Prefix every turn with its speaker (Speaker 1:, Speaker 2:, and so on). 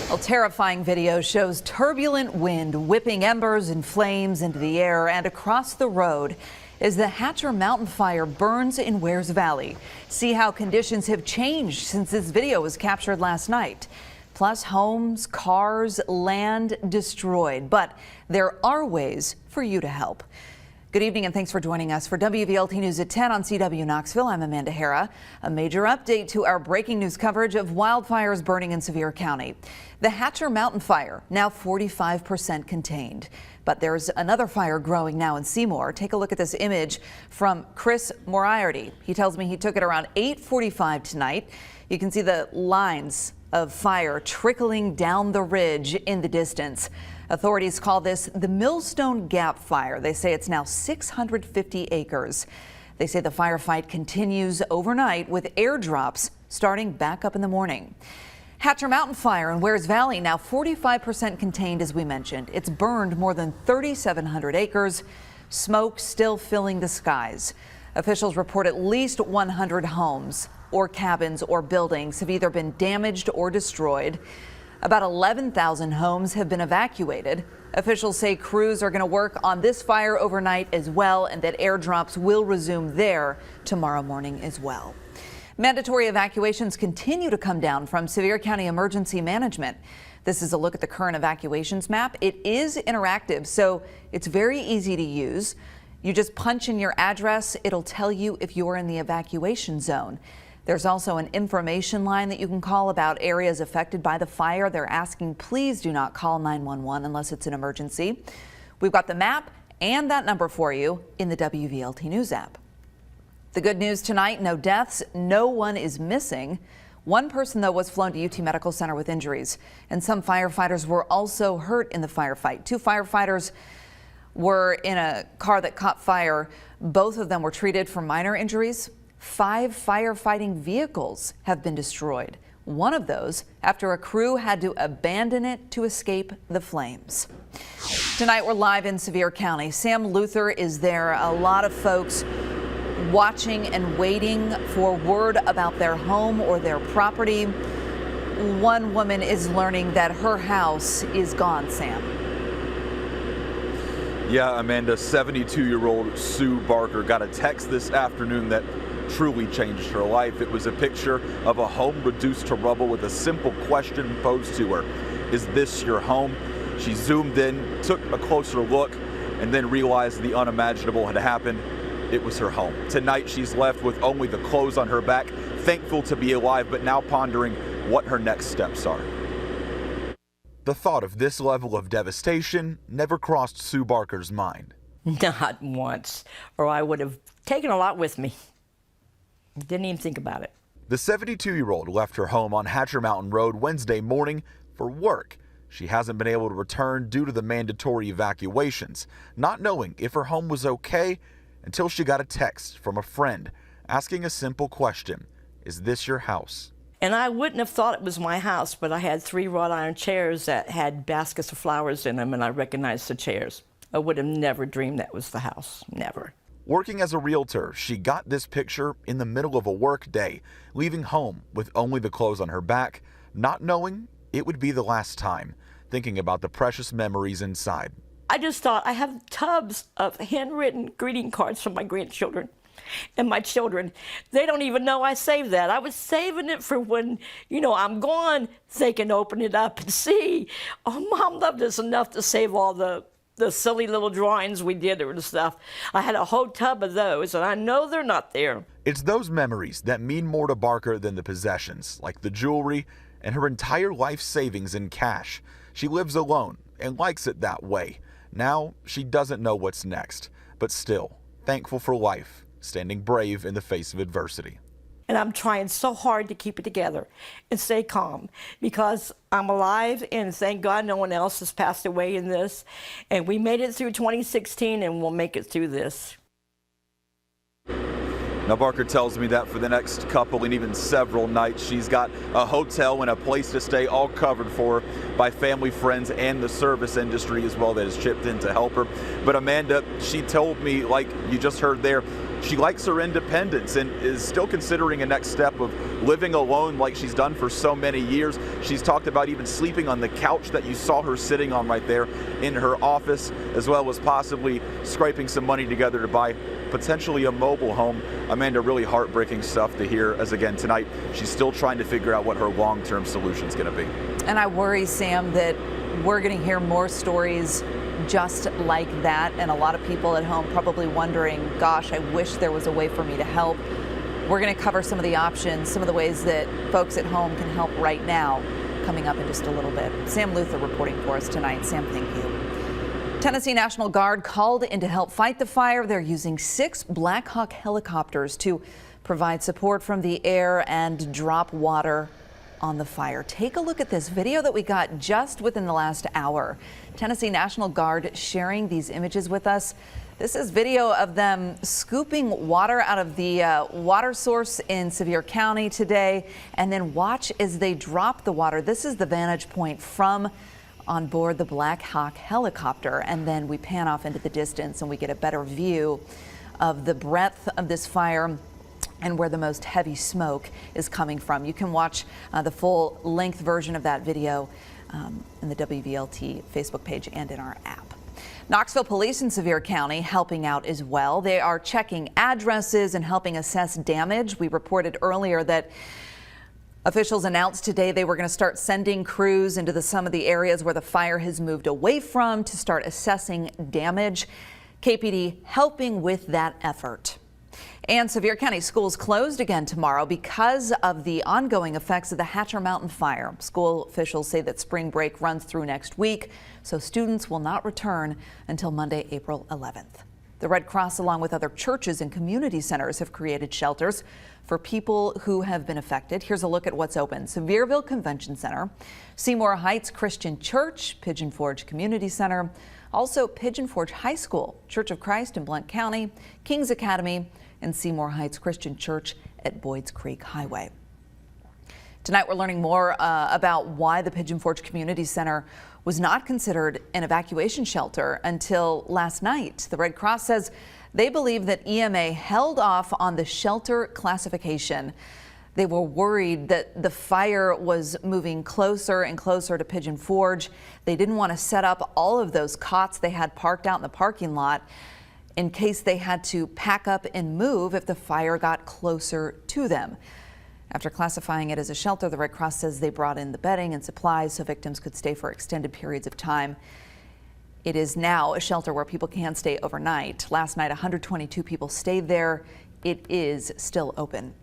Speaker 1: A terrifying video shows turbulent wind whipping embers and flames into the air and across the road as the Hatcher Mountain Fire burns in Wears Valley. See how conditions have changed since this video was captured last night. Plus homes, cars, land destroyed. But there are ways for you to help. Good evening and thanks for joining us for WVLT News at 10 on CW Knoxville. I'm Amanda Hara. A major update to our breaking news coverage of wildfires burning in Sevier County. The Hatcher Mountain Fire now 45% contained. But there's another fire growing now in Seymour. Take a look at this image from Chris Moriarty. He tells me he took it around 8:45 tonight. You can see the lines of fire trickling down the ridge in the distance. Authorities call this the Millstone Gap Fire. They say it's now 650 acres. They say the firefight continues overnight with airdrops starting back up in the morning. Hatcher Mountain Fire in Wears Valley now 45% contained, as we mentioned. It's burned more than 3,700 acres. Smoke still filling the skies. Officials report at least 100 homes or cabins or buildings have either been damaged or destroyed. About 11,000 homes have been evacuated. Officials say crews are going to work on this fire overnight as well, and that airdrops will resume there tomorrow morning as well. Mandatory evacuations continue to come down from Sevier County Emergency Management. This is a look at the current evacuations map. It is interactive, so it's very easy to use. You just punch in your address. It'll tell you if you're in the evacuation zone. There's also an information line that you can call about areas affected by the fire. They're asking, please do not call 911 unless it's an emergency. We've got the map and that number for you in the WVLT News app. The good news tonight, no deaths, no one is missing. One person, though, was flown to UT Medical Center with injuries, and some firefighters were also hurt in the firefight. 2 firefighters were in a car that caught fire. Both of them were treated for minor injuries. 5 firefighting vehicles have been destroyed. One of those after a crew had to abandon it to escape the flames. Tonight we're live in Sevier County. Sam Luther is there. A lot of folks watching and waiting for word about their home or their property. One woman is learning that her house is gone, Sam.
Speaker 2: Yeah, Amanda, 72-year-old Sue Barker got a text this afternoon that truly changed her life. It was a picture of a home reduced to rubble with a simple question posed to her. Is this your home? She zoomed in, took a closer look, and then realized the unimaginable had happened. It was her home. Tonight, she's left with only the clothes on her back, thankful to be alive, but now pondering what her next steps are. The thought of this level of devastation never crossed Sue Barker's mind.
Speaker 3: Not once, or I would have taken a lot with me. Didn't even think about it.
Speaker 2: The 72-year-old left her home on Hatcher Mountain Road Wednesday morning for work. She hasn't been able to return due to the mandatory evacuations, not knowing if her home was okay until she got a text from a friend asking a simple question. Is this your house?
Speaker 3: And I wouldn't have thought it was my house, but I had 3 wrought iron chairs that had baskets of flowers in them, and I recognized the chairs. I would have never dreamed that was the house. Never.
Speaker 2: Working as a realtor, she got this picture in the middle of a work day, leaving home with only the clothes on her back, not knowing it would be the last time, thinking about the precious memories inside.
Speaker 3: I just thought, I have tubs of handwritten greeting cards from my grandchildren and my children. They don't even know I saved that. I was saving it for when, I'm gone, they can open it up and see. Oh, Mom loved us enough to save all the silly little drawings we did and stuff. I had a whole tub of those, and I know they're not there.
Speaker 2: It's those memories that mean more to Barker than the possessions, like the jewelry and her entire life savings in cash. She lives alone and likes it that way. Now she doesn't know what's next, but still thankful for life, standing brave in the face of adversity.
Speaker 3: And I'm trying so hard to keep it together and stay calm because I'm alive, and thank God no one else has passed away in this. And we made it through 2016, and we'll make it through this.
Speaker 2: Now, Barker tells me that for the next couple and even several nights, she's got a hotel and a place to stay all covered for her by family, friends, and the service industry as well that has chipped in to help her. But Amanda, she told me, like you just heard there, She likes her independence and is still considering a next step of living alone like she's done for so many years. She's talked about even sleeping on the couch that you saw her sitting on right there in her office, as well as possibly scraping some money together to buy potentially a mobile home. Amanda, really heartbreaking stuff to hear, as again tonight she's still trying to figure out what her long-term solution is going to be.
Speaker 1: And I worry, Sam, that we're going to hear more stories just like that, and a lot of people at home probably wondering, gosh, I wish there was a way for me to help. We're going to cover some of the options, some of the ways that folks at home can help right now, coming up in just a little bit. Sam Luther reporting for us tonight. Sam, thank you. Tennessee National Guard called in to help fight the fire. They're using 6 Black Hawk helicopters to provide support from the air and drop water on the fire. Take a look at this video that we got just within the last hour. Tennessee National Guard sharing these images with us. This is video of them scooping water out of the water source in Sevier County today, and then watch as they drop the water. This is the vantage point from on board the Black Hawk helicopter, and then we pan off into the distance and we get a better view of the breadth of this fire and where the most heavy smoke is coming from. You can watch the full length version of that video in the WVLT Facebook page and in our app. Knoxville police in Sevier County helping out as well. They are checking addresses and helping assess damage. We reported earlier that officials announced today they were going to start sending crews into some of the areas where the fire has moved away from to start assessing damage. KPD helping with that effort. And Sevier County schools closed again tomorrow because of the ongoing effects of the Hatcher Mountain fire. School officials say that spring break runs through next week, so students will not return until Monday, April 11th. The Red Cross, along with other churches and community centers, have created shelters for people who have been affected. Here's a look at what's open. Sevierville Convention Center, Seymour Heights Christian Church, Pigeon Forge Community Center, also Pigeon Forge High School, Church of Christ in Blount County, Kings Academy, and Seymour Heights Christian Church at Boyd's Creek Highway. Tonight we're learning more about why the Pigeon Forge Community Center was not considered an evacuation shelter until last night. The Red Cross says they believe that EMA held off on the shelter classification. They were worried that the fire was moving closer and closer to Pigeon Forge. They didn't want to set up all of those cots they had parked out in the parking lot in case they had to pack up and move if the fire got closer to them. After classifying it as a shelter, the Red Cross says they brought in the bedding and supplies so victims could stay for extended periods of time. It is now a shelter where people can stay overnight. Last night, 122 people stayed there. It is still open.